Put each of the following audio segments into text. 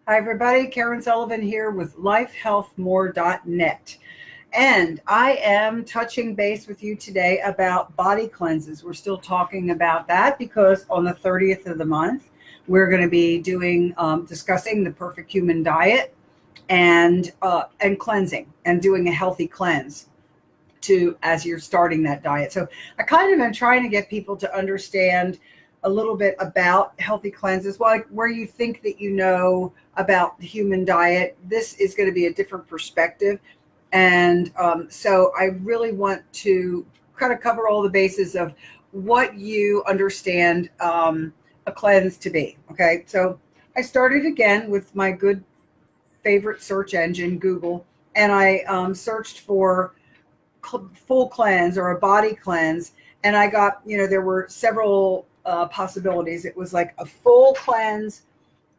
Hi, everybody. Karen Sullivan here with lifehealthmore.net. And I am touching base with you today about body cleanses. We're still talking about that because on the 30th of the month, we're going to be discussing the perfect human diet and cleansing and doing a healthy cleanse as you're starting that diet. So I kind of am trying to get people to understand a little bit about healthy cleanses, like where you think that you know about the human diet. This is going to be a different perspective. And so I really want to kind of cover all the bases of what you understand a cleanse to be. Okay. So I started again with my good favorite search engine, Google, and I searched for full cleanse or a body cleanse. And I got, there were several possibilities. It was like a full cleanse,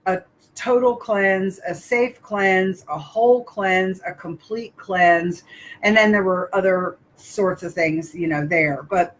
a total cleanse, a safe cleanse, a whole cleanse, a complete cleanse. And then there were other sorts of things, there. But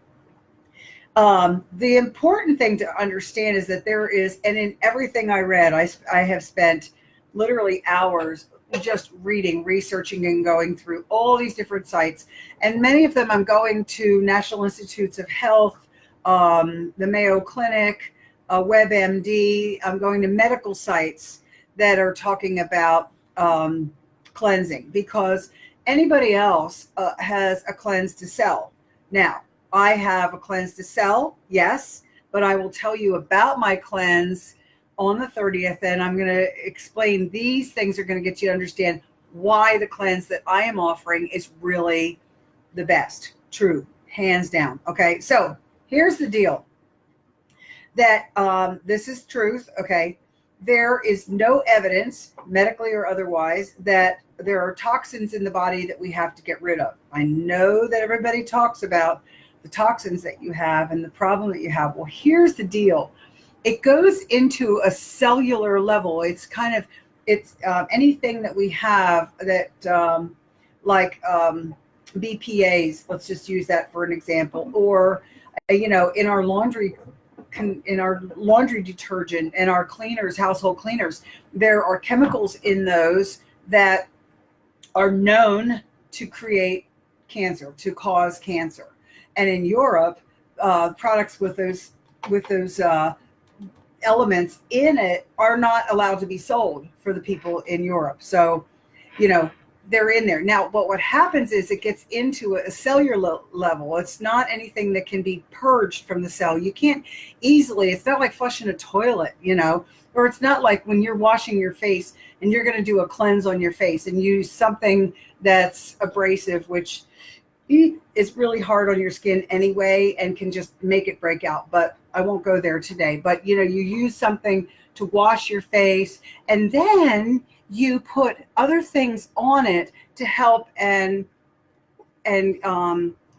the important thing to understand is that there is, and in everything I read, I have spent literally hours just reading, researching, and going through all these different sites. And many of them I'm going to National Institutes of Health, the Mayo Clinic, WebMD. I'm going to medical sites that are talking about cleansing, because anybody else has a cleanse to sell. Now, I have a cleanse to sell, yes, but I will tell you about my cleanse on the 30th, and I'm going to explain these things are going to get you to understand why the cleanse that I am offering is really the best, true, hands down. Okay, so here's the deal. That this is truth. Okay, there is no evidence, medically or otherwise, that there are toxins in the body that we have to get rid of. I know that everybody talks about the toxins that you have and the problem that you have. Well, here's the deal. It goes into a cellular level. It's anything that we have that BPA's, let's just use that for an example, or in our laundry detergent and our cleaners, household cleaners, there are chemicals in those that are known to create cancer, to cause cancer. And in Europe, products with those elements in it are not allowed to be sold for the people in Europe. So, they're in there. Now, but what happens is it gets into a cellular level. It's not anything that can be purged from the cell. You can't easily, it's not like flushing a toilet, or it's not like when you're washing your face and you're going to do a cleanse on your face and use something that's abrasive, which is really hard on your skin anyway and can just make it break out. But I won't go there today. But you use something to wash your face, and then you put other things on it to help and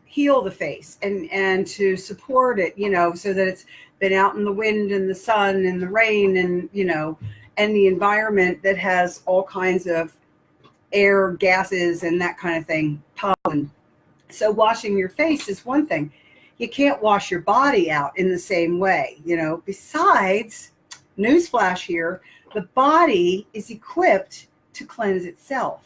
heal the face and to support it, so that it's been out in the wind and the sun and the rain and and the environment that has all kinds of air, gases, and that kind of thing, pollen. So washing your face is one thing. You can't wash your body out in the same way, Besides, newsflash here, the body is equipped to cleanse itself.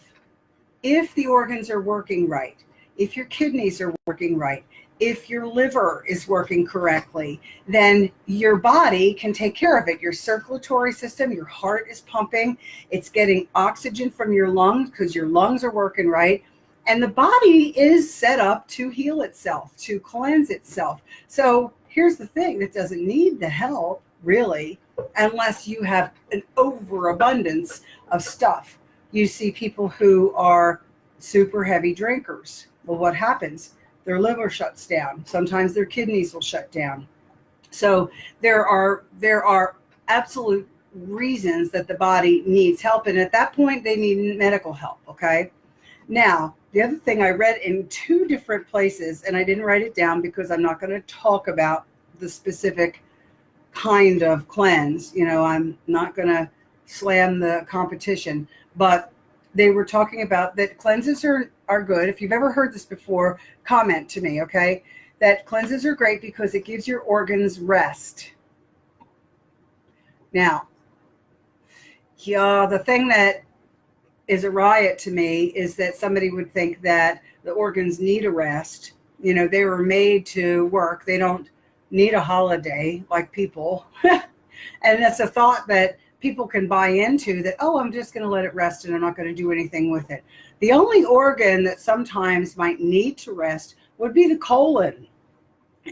If the organs are working right, if your kidneys are working right, if your liver is working correctly, then your body can take care of it. Your circulatory system, your heart is pumping, it's getting oxygen from your lungs because your lungs are working right. And the body is set up to heal itself, to cleanse itself. So here's the thing that doesn't need the help, really, unless you have an overabundance of stuff. You see people who are super heavy drinkers. Well, what happens? Their liver shuts down. Sometimes their kidneys will shut down. So there are absolute reasons that the body needs help. And at that point, they need medical help, okay? Now, the other thing I read in two different places, and I didn't write it down because I'm not going to talk about the specific kind of cleanse. I'm not going to slam the competition, but they were talking about that cleanses are good. If you've ever heard this before, comment to me, okay? That cleanses are great because it gives your organs rest. Now, Yeah, the thing that is a riot to me is that somebody would think that the organs need a rest. You know, they were made to work. They don't need a holiday like people. And that's a thought that people can buy into, that, oh, I'm just going to let it rest and I'm not going to do anything with it. The only organ that sometimes might need to rest would be the colon.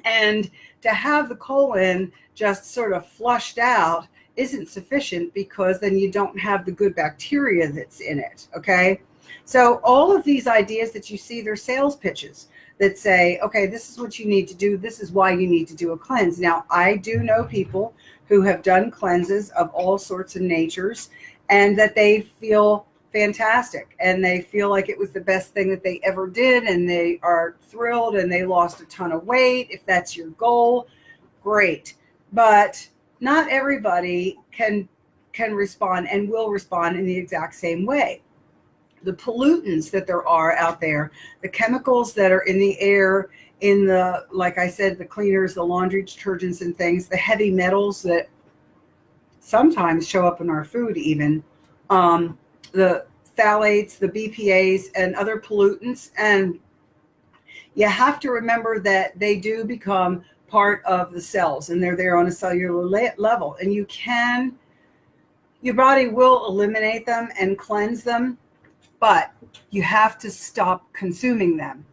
And to have the colon just sort of flushed out isn't sufficient, because then you don't have the good bacteria that's in it. Okay. So all of these ideas that you see, they're sales pitches that say, okay, this is what you need to do. This is why you need to do a cleanse. Now, I do know people who have done cleanses of all sorts of natures, and that they feel fantastic and they feel like it was the best thing that they ever did, and they are thrilled and they lost a ton of weight. If that's your goal, great. But not everybody can respond and will respond in the exact same way. The pollutants that there are out there, the chemicals that are in the air, in the, like I said, the cleaners, the laundry detergents and things, the heavy metals that sometimes show up in our food even, the phthalates, the BPAs, and other pollutants. And you have to remember that they do become part of the cells, and they're there on a cellular level. And your body will eliminate them and cleanse them, but you have to stop consuming them.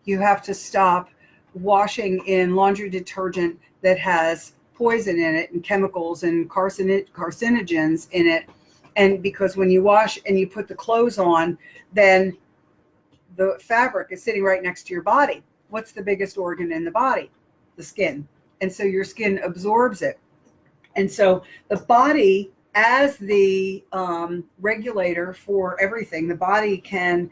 You have to stop washing in laundry detergent that has poison in it and chemicals and carcinogens in it. And because when you wash and you put the clothes on, then the fabric is sitting right next to your body. What's the biggest organ in the body? The skin. And so your skin absorbs it. And so the body, as the regulator for everything, the body can,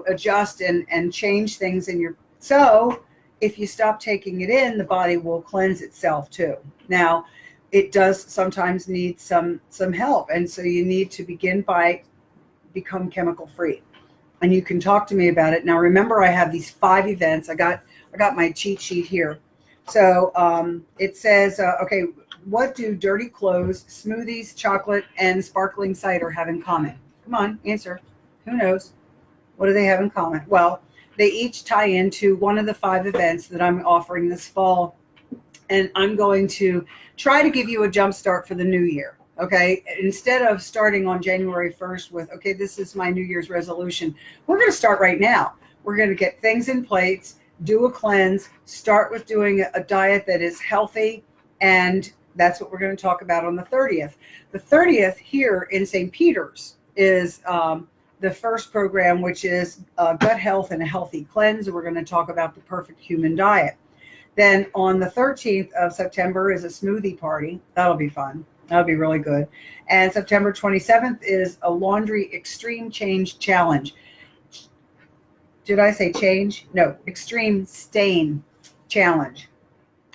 adjust and change things in your. So if you stop taking it in, the body will cleanse itself too. Now, it does sometimes need some help, and so you need to begin by become chemical free. And you can talk to me about it. Now, remember, I have these 5 events. I got my cheat sheet here. So it says, okay, what do dirty clothes, smoothies, chocolate, and sparkling cider have in common? Come on, answer. Who knows? What do they have in common? Well, they each tie into one of the 5 events that I'm offering this fall. And I'm going to try to give you a jump start for the new year. Okay. Instead of starting on January 1st with, okay, this is my New Year's resolution, we're going to start right now. We're going to get things in place, do a cleanse, start with doing a diet that is healthy. And that's what we're going to talk about on the 30th. The 30th here in St. Peter's is the first program, which is gut health and a healthy cleanse. We're going to talk about the perfect human diet. Then on the 13th of September is a smoothie party. That'll be fun. That'll be really good. And September 27th is a laundry extreme change challenge. Did I say change? No, extreme stain challenge.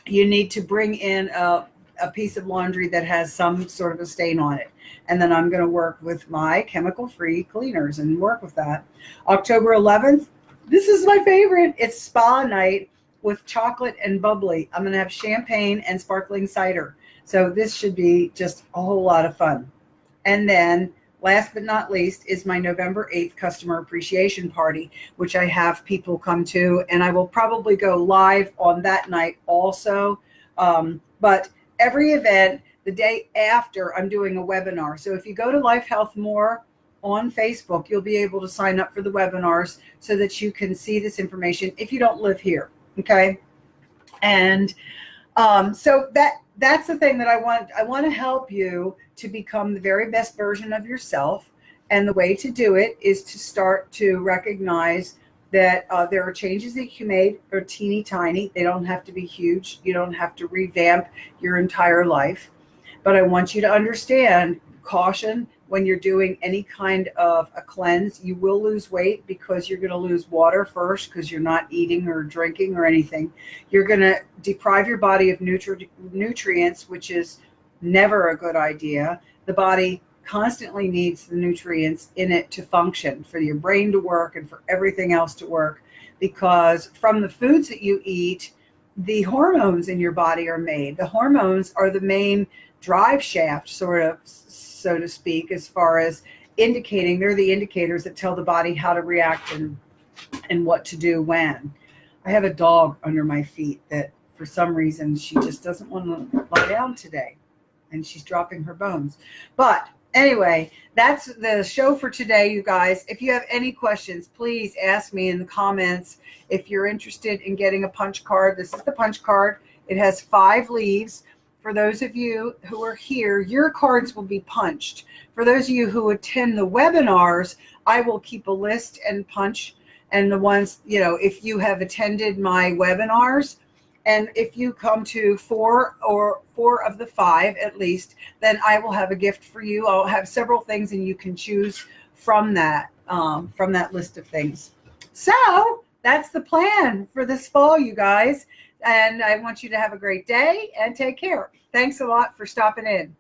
You need to bring in a piece of laundry that has some sort of a stain on it. And then I'm going to work with my chemical-free cleaners and work with that. October 11th, this is my favorite. It's spa night with chocolate and bubbly. I'm going to have champagne and sparkling cider. So this should be just a whole lot of fun. And then last but not least is my November 8th customer appreciation party, which I have people come to, and I will probably go live on that night also. But every event, the day after, I'm doing a webinar. So if you go to Life Health More on Facebook, you'll be able to sign up for the webinars so that you can see this information if you don't live here. Okay. And so that's the thing that I want to help you to become the very best version of yourself. And the way to do it is to start to recognize that there are changes that you made are teeny tiny. They don't have to be huge. You don't have to revamp your entire life. But I want you to understand, caution, when you're doing any kind of a cleanse, you will lose weight because you're going to lose water first because you're not eating or drinking or anything. You're going to deprive your body of nutrients, which is never a good idea. The body constantly needs the nutrients in it to function, for your brain to work and for everything else to work, because from the foods that you eat, the hormones in your body are made. The hormones are the main drive shaft, sort of, so to speak, as far as indicating. They're the indicators that tell the body how to react and what to do when. I have a dog under my feet that for some reason she just doesn't want to lie down today, and she's dropping her bones. But anyway, that's the show for today, you guys. If you have any questions, please ask me in the comments. If you're interested in getting a punch card, this is the punch card. It has 5 leaves. For those of you who are here, your cards will be punched. For those of you who attend the webinars, I will keep a list and punch. And the ones, if you have attended my webinars, and if you come to 4 of the 5 at least, then I will have a gift for you. I'll have several things, and you can choose from that list of things. So that's the plan for this fall, you guys. And I want you to have a great day and take care. Thanks a lot for stopping in.